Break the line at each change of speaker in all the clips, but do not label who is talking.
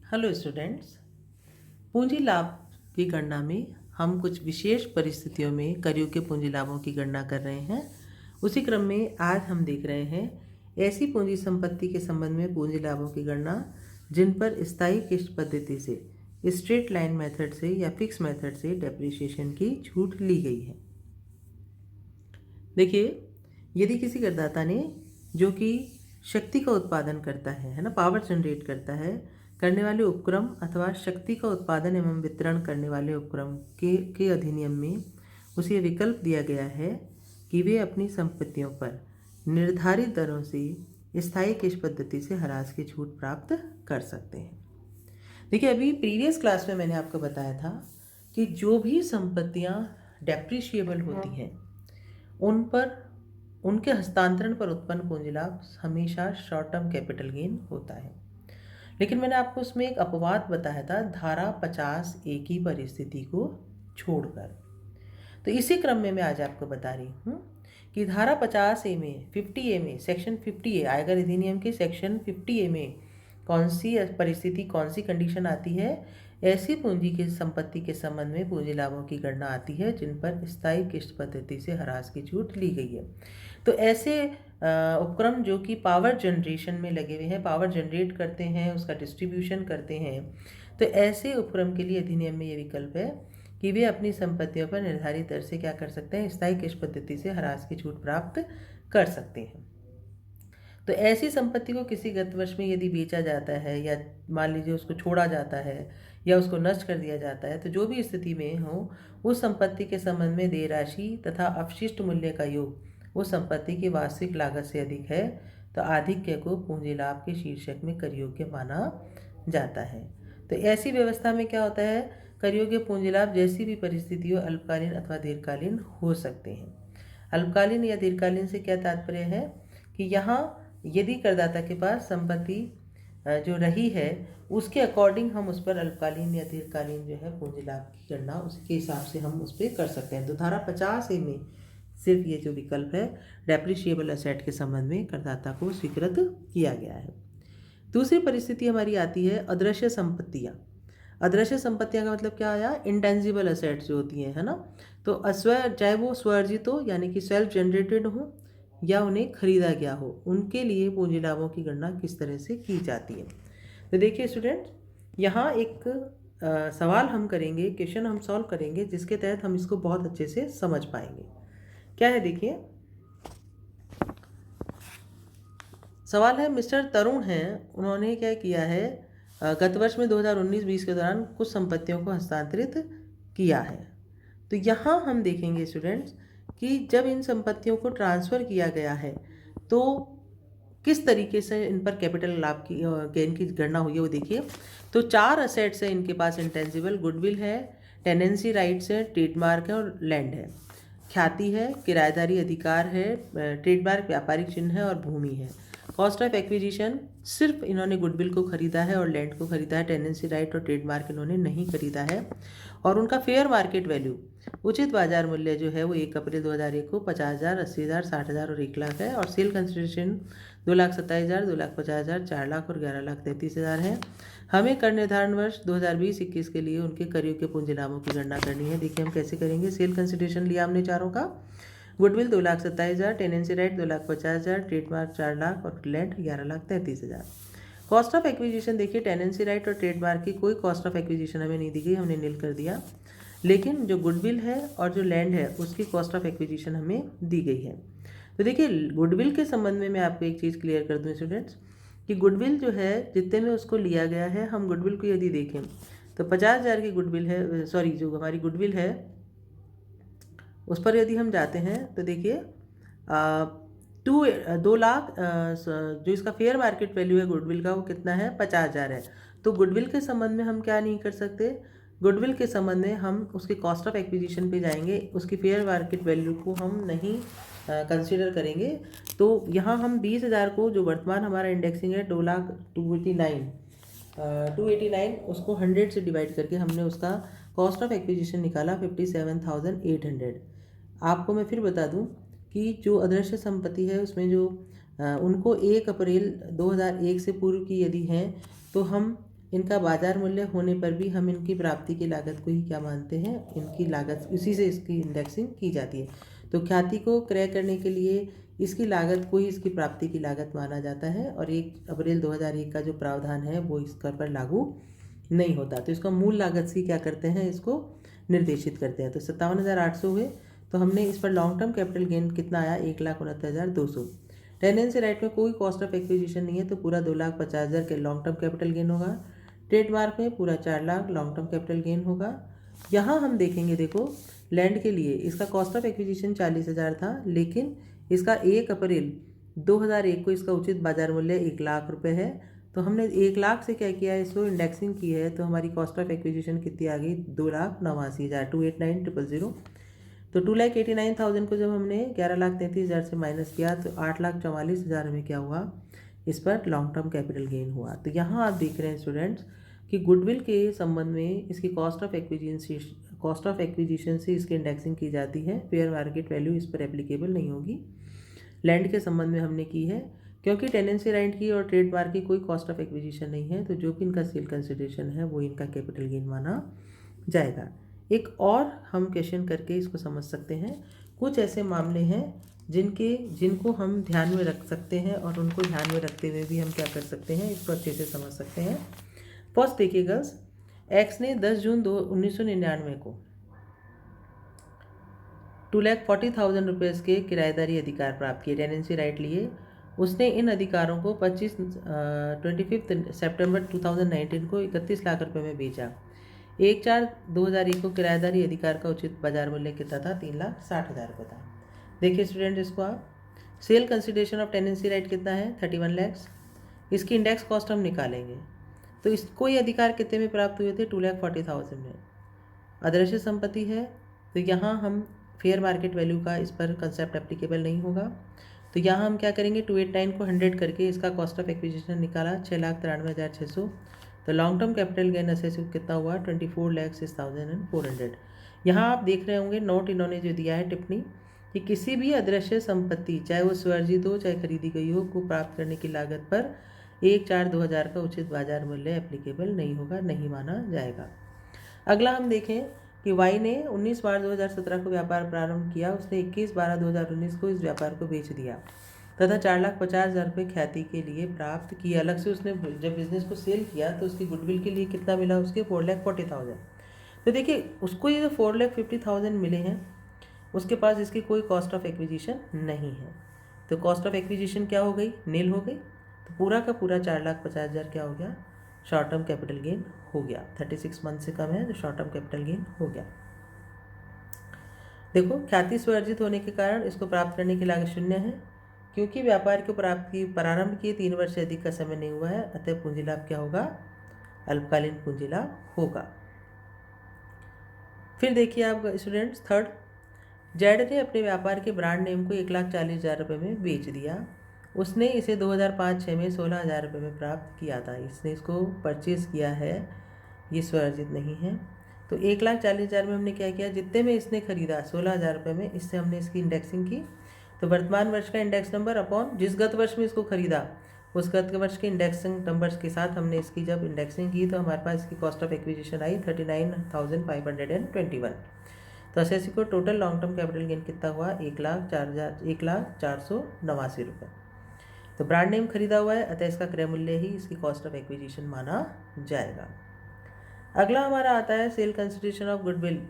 Hello students. पूंजी लाभ की गणना में हम कुछ विशेष परिस्थितियों में करयोग्य के पूंजी लाभों की गणना कर रहे हैं। उसी क्रम में आज हम देख रहे हैं ऐसी पूंजी संपत्ति के संबंध में पूंजी लाभों की गणना जिन पर स्थायी किश्त पद्धति से, स्ट्रेट लाइन मेथड से या फिक्स मेथड से डेप्रिसिएशन की छूट ली गई है। देखिए, यदि किसी करदाता ने जो कि शक्ति का उत्पादन करता है ना, पावर जनरेट करता है, करने वाले उपक्रम अथवा शक्ति का उत्पादन एवं वितरण करने वाले उपक्रम के अधिनियम में उसे विकल्प दिया गया है कि वे अपनी संपत्तियों पर निर्धारित दरों से स्थायी किश्त पद्धति से ह्रास की छूट प्राप्त कर सकते हैं। देखिए, अभी प्रीवियस क्लास में मैंने आपको बताया था कि जो भी संपत्तियां डेप्रिशिएबल होती हैं उन पर उनके हस्तांतरण पर उत्पन्न पूंजी लाभ हमेशा शॉर्ट टर्म कैपिटल गेन होता है। लेकिन मैंने आपको उसमें एक अपवाद बताया था, धारा 50A की परिस्थिति को छोड़कर। तो इसी क्रम में मैं आज आपको बता रही हूँ कि धारा 50A में 50A में सेक्शन 50A आयकर अधिनियम के सेक्शन 50A में कौन सी परिस्थिति, कौन सी कंडीशन आती है। ऐसी पूंजी की संपत्ति के संबंध में पूंजी लाभों की गणना आती है जिन पर स्थायी किश्त पद्धति से ह्रास की छूट ली गई है। तो ऐसे उपक्रम जो कि पावर जनरेशन में लगे हुए हैं, पावर जनरेट करते हैं, उसका डिस्ट्रीब्यूशन करते हैं, तो ऐसे उपक्रम के लिए अधिनियम में ये विकल्प है कि वे अपनी संपत्तियों पर निर्धारित दर से क्या कर सकते हैं, स्थायी किश्त पद्धति से ह्रास की छूट प्राप्त कर सकते हैं। तो ऐसी संपत्ति को किसी गत वर्ष में यदि बेचा जाता है या मान लीजिए उसको छोड़ा जाता है या उसको नष्ट कर दिया जाता है, तो जो भी स्थिति में हो, उस संपत्ति के संबंध में देय राशि तथा अपशिष्ट मूल्य का योग उस संपत्ति की वास्तविक लागत से अधिक है तो आधिक्य को पूंजी लाभ के शीर्षक में कर योग्य माना जाता है। तो ऐसी व्यवस्था में क्या होता है, कर योग्य पूंजी लाभ जैसी भी परिस्थिति हो अल्पकालीन अथवा दीर्घकालीन हो सकते हैं। अल्पकालीन या दीर्घकालीन से क्या तात्पर्य है कि यहाँ यदि करदाता के पास संपत्ति जो रही है उसके अकॉर्डिंग हम उस पर अल्पकालीन या दीर्घकालीन जो है पूंजी लाभ की गणना उसके हिसाब से हम उस पर कर सकते हैं। तो धारा 50A में सिर्फ ये जो विकल्प है डेप्रिशिएबल असेट के संबंध में करदाता को स्वीकृत किया गया है। दूसरी परिस्थिति हमारी आती है अदृश्य संपत्तियाँ। अदृश्य संपत्तियाँ का मतलब क्या आया, इंटेंजिबल असेट्स जो होती हैं, है ना। तो चाहे वो स्वअर्जित हो यानी कि सेल्फ जनरेटेड हो या उन्हें खरीदा गया हो, उनके लिए पूंजी लाभों की गणना किस तरह से की जाती है। तो देखिए स्टूडेंट्स, यहाँ एक सवाल हम करेंगे, क्वेश्चन हम सॉल्व करेंगे जिसके तहत हम इसको बहुत अच्छे से समझ पाएंगे। क्या है, देखिए सवाल है, मिस्टर तरुण हैं, उन्होंने क्या किया है, गत वर्ष में 2019-20 के दौरान कुछ संपत्तियों को हस्तांतरित किया है। तो यहाँ हम देखेंगे स्टूडेंट्स कि जब इन संपत्तियों को ट्रांसफ़र किया गया है तो किस तरीके से इन पर कैपिटल लाभ की गेन की गणना हुई है वो देखिए। तो 4 असेट्स हैं इनके पास, इंटेंजिबल, गुडविल है, टेनेंसी राइट्स है, ट्रेडमार्क है और लैंड है, ख्याति है, किराएदारी अधिकार है, ट्रेडमार्क व्यापारिक चिन्ह है और भूमि है। कॉस्ट ऑफ एक्विजिशन, सिर्फ इन्होंने गुडविल को खरीदा है और लैंड को खरीदा है, टेनेंसी राइट और ट्रेडमार्क इन्होंने नहीं खरीदा है। और उनका फेयर मार्केट वैल्यू, उचित बाजार मूल्य जो है वो 1 अप्रैल 2001 को 50,000, 80,000, 60,000 और 1 लाख है। और सेल कंसिडरेशन 2,27,000, 2,50,000, 4 लाख और 11,33,000 है। हमें कर निर्धारण वर्ष 2020-21 के लिए उनके कर योग्य पूंजी लाभों की गणना करनी है। देखिए हम कैसे करेंगे। सेल कंसिडरेशन लिया हमने चारों का, goodwill 2,27,000, tenancy right 2,50,000, trademark 4 lakh और लैंड 11,33,000। कॉस्ट ऑफ एक्विजिशन देखिए, टेनेंसी राइट और ट्रेडमार्क की कोई कॉस्ट ऑफ एक्विजिशन हमें नहीं दी गई, हमने नील कर दिया। लेकिन जो गुडविल है और जो लैंड है उसकी कॉस्ट ऑफ एक्विजिशन हमें दी गई है। तो देखिए गुडविल के संबंध में मैं आपको एक चीज़ क्लियर कर दूं स्टूडेंट्स कि गुडविल जो है जितने में उसको लिया गया है, हम गुडविल को यदि देखें तो 50,000 की गुडविल है, सॉरी जो हमारी गुडविल है उस पर यदि हम जाते हैं तो देखिए 2 लाख जो इसका फेयर मार्केट वैल्यू है गुडविल का वो कितना है, 50,000 है। तो गुडविल के संबंध में हम क्या नहीं कर सकते, गुडविल के संबंध में हम उसके कॉस्ट ऑफ एक्विजिशन पे जाएंगे, उसकी फेयर मार्केट वैल्यू को हम नहीं कंसीडर करेंगे। तो यहाँ हम 20,000 को, जो वर्तमान हमारा इंडेक्सिंग है 2,89,289 उसको 100 से डिवाइड करके हमने उसका कॉस्ट ऑफ एक्विजिशन निकाला 57,800। आपको मैं फिर बता दूं कि जो अदृश्य संपत्ति है उसमें जो उनको 1 अप्रैल 2001 से पूर्व की यदि हैं तो हम इनका बाजार मूल्य होने पर भी हम इनकी प्राप्ति की लागत को ही क्या मानते हैं, इनकी लागत, उसी से इसकी इंडेक्सिंग की जाती है। तो ख्याति को क्रय करने के लिए इसकी लागत को ही इसकी प्राप्ति की लागत माना जाता है और 1 अप्रैल 2001 का जो प्रावधान है वो इस कर पर लागू नहीं होता। तो इसका मूल लागत से क्या करते हैं, इसको निर्देशित करते हैं। तो 57,800 हुए। तो हमने इस पर लॉन्ग टर्म कैपिटल गेन कितना आया, 1,69,200। टेनेंसी राइट में कोई कॉस्ट ऑफ एक्विजिशन नहीं है तो पूरा 2,50,000 के लॉन्ग टर्म कैपिटल गेन होगा। ट्रेडमार्क में पूरा 4 lakh long term capital gain होगा। यहाँ हम देखेंगे, देखो लैंड के लिए इसका कॉस्ट ऑफ एक्विजिशन 40,000 था, लेकिन इसका 1 अप्रैल 2001 को इसका उचित बाजार मूल्य 1 लाख रुपए है। तो हमने 1 लाख से क्या किया है, इसको इंडेक्सिंग की है। तो हमारी कॉस्ट ऑफ एक्विजिशन कितनी आ गई, 2,89,000, 289,000। तो 2,89,000 को जब हमने 11,33,000 से माइनस किया तो 8,44,000 में क्या हुआ, इस पर लॉन्ग टर्म कैपिटल गेन हुआ। तो यहाँ आप देख रहे हैं स्टूडेंट्स कि गुडविल के संबंध में इसकी कॉस्ट ऑफ एक्विजिशन से इसकी इंडेक्सिंग की जाती है। फेयर मार्केट वैल्यू इस पर एप्लीकेबल नहीं होगी। लैंड के संबंध में हमने की है, क्योंकि टेनेंसी राइट की और ट्रेडमार्क की कोई कॉस्ट ऑफ एक्विजिशन नहीं है, तो जो भी इनका सेल कंसिडरेशन है वो इनका कैपिटल गेन माना जाएगा। एक और हम क्वेश्चन करके इसको समझ सकते हैं। कुछ ऐसे मामले हैं जिनको हम ध्यान में रख सकते हैं और उनको ध्यान में रखते हुए भी हम क्या कर सकते हैं, इसको अच्छे से समझ सकते हैं। फर्स्ट देखिए गर्ल्स, एक्स ने 10 जून 1999 को 2,40,000 रुपये के किराएदारी अधिकार प्राप्त किए, टेनेंसी राइट लिए। उसने इन अधिकारों को 25 सितंबर 2019 को 31 लाख रुपए में बेचा। 1/4/2001 को किराएदारी अधिकार का उचित बाजार मूल्य कितना था, 3,60,000 रुपये था। देखिए स्टूडेंट, इसको आप sale consideration of tenancy right कितना है, 31 लाख। इसकी इंडेक्स कॉस्ट हम निकालेंगे। तो इसको ये अधिकार कितने में प्राप्त हुए थे, 2,40,000 में। अदृश्य संपत्ति है तो यहाँ हम फेयर मार्केट वैल्यू का इस पर कंसेप्ट एप्लीकेबल नहीं होगा। तो यहाँ हम क्या करेंगे, 289 को 100 करके इसका कॉस्ट ऑफ एक्विजिशन निकाला, 6,93,600। तो लॉन्ग टर्म कैपिटल गेन असेसिव कितना हुआ, 24,06,400। यहाँ आप देख रहे होंगे नोट इन्होंने जो दिया है टिप्पणी कि किसी भी अदृश्य संपत्ति, चाहे वो स्वर्जित हो चाहे खरीदी गई हो, को प्राप्त करने की लागत पर 1/4/2000 का उचित बाजार मूल्य एप्लीकेबल नहीं होगा, नहीं माना जाएगा। अगला हम देखें कि वाई ने 19 मार्च 2017 को व्यापार प्रारंभ किया। उसने 21/12/2019 को इस व्यापार को बेच दिया तथा 4,50,000 रुपये ख्याति के लिए प्राप्त किए। अलग से उसने जब बिजनेस को सेल किया तो उसकी गुडविल के लिए कितना मिला, उसके 4,40,000। तो देखिए उसको ये जो 4,50,000 मिले हैं, उसके पास इसकी कोई कॉस्ट ऑफ एक्विजिशन नहीं है। तो कॉस्ट ऑफ एक्विजिशन क्या हो गई, नील हो गई। तो पूरा का पूरा 4,50,000 क्या हो गया, शॉर्ट टर्म कैपिटल गेन हो गया। 36 मंथ से कम है तो शॉर्ट टर्म कैपिटल गेन हो गया। देखो ख्याति स्वर्जित होने के कारण इसको प्राप्त करने की लागत 0 है, क्योंकि व्यापार को प्रारंभ किए 3 वर्ष से अधिक का समय नहीं हुआ है, अतः पूंजी लाभ क्या होगा, अल्पकालीन पूंजी लाभ होगा। फिर देखिए आप स्टूडेंट्स, थर्ड, जेड ने अपने व्यापार के ब्रांड नेम को 1,40,000 रुपये में बेच दिया। उसने इसे 2005-06 में 16,000 रुपये में प्राप्त किया था। इसने इसको परचेज़ किया है, ये स्वर्जित नहीं है। तो 1,40,000 में हमने क्या किया, जितने में इसने खरीदा 16,000 रुपये में, इससे हमने इसकी इंडेक्सिंग की। तो वर्तमान वर्ष का इंडेक्स नंबर अपॉन जिस गत वर्ष में इसको खरीदा उस गत वर्ष के इंडेक्सिंग नंबर्स के साथ हमने इसकी जब इंडेक्सिंग की तो हमारे पास इसकी कॉस्ट ऑफ एक्विजिशन आई 39,521। तो असेसी को total long term capital gain कितना हुआ, 1,04,489 रुपये। तो ब्रांड नेम खरीदा हुआ है, अतः इसका क्रय मूल्य ही इसकी कॉस्ट ऑफ एक्विजिशन माना जाएगा। अगला हमारा आता है sale consideration of goodwill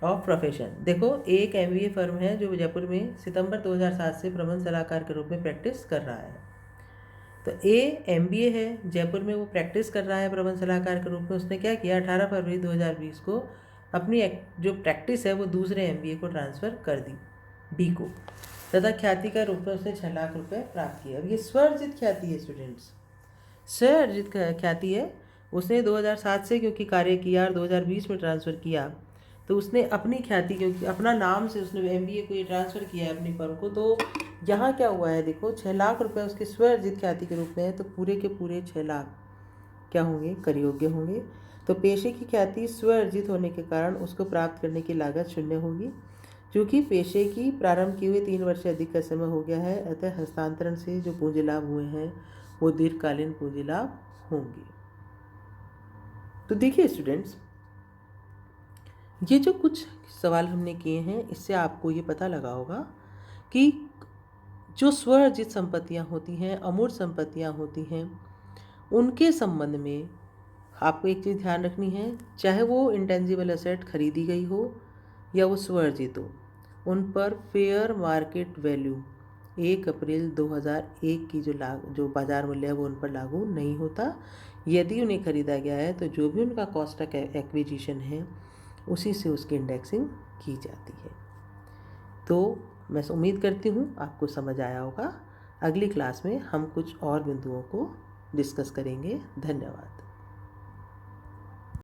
of profession. देखो एक MBA फर्म है जो जयपुर में सितंबर 2007 से प्रबंध सलाहकार के रूप में प्रैक्टिस कर रहा है। तो MBA है, जयपुर में वो प्रैक्टिस कर रहा है प्रबंध सलाहकार के रूप में। उसने क्या किया, 18 फरवरी 2020 को अपनी जो प्रैक्टिस है वो दूसरे MBA को ट्रांसफ़र कर दी, B को, तथा ख्याति का रूप में उसने 6 लाख रुपये प्राप्त किए। अब ये स्वर्जित ख्याति है स्टूडेंट्स, स्वर्जित ख्याति है। उसने 2007 से क्योंकि कार्य किया और 2020 में ट्रांसफ़र किया, तो उसने अपनी ख्याति, क्योंकि अपना नाम से उसने MBA को ये ट्रांसफ़र किया है अपनी फर्म को, तो यहाँ क्या हुआ है, देखो 6 लाख रुपये उसके स्वर्जित ख्याति के रूप में है। तो पूरे के पूरे 6 लाख क्या होंगे, कर योग्य होंगे। तो पेशे की ख्याति स्वर्जित होने के कारण उसको प्राप्त करने की लागत 0 होगी। क्योंकि पेशे की प्रारंभ किए हुए 3 वर्ष से अधिक का समय हो गया है, अतः हस्तांतरण से जो पूंजी लाभ हुए हैं वो दीर्घकालीन पूंजी लाभ होंगे। तो देखिए स्टूडेंट्स, ये जो कुछ सवाल हमने किए हैं, इससे आपको ये पता लगा होगा कि जो स्व अर्जित संपत्तियाँ होती हैं, अमूर्त संपत्तियाँ होती हैं, उनके संबंध में आपको एक चीज़ ध्यान रखनी है, चाहे वो इंटेंजिबल एसेट खरीदी गई हो या वो स्व अर्जित हो, उन पर फेयर मार्केट वैल्यू 1 अप्रैल 2001 की जो बाज़ार मूल्य है वो उन पर लागू नहीं होता। यदि उन्हें खरीदा गया है तो जो भी उनका कॉस्ट ऑफ एक्विजिशन है उसी से उसकी इंडेक्सिंग की जाती है। तो मैं उम्मीद करती हूँ आपको समझ आया होगा। अगली क्लास में हम कुछ और बिंदुओं को डिस्कस करेंगे। धन्यवाद।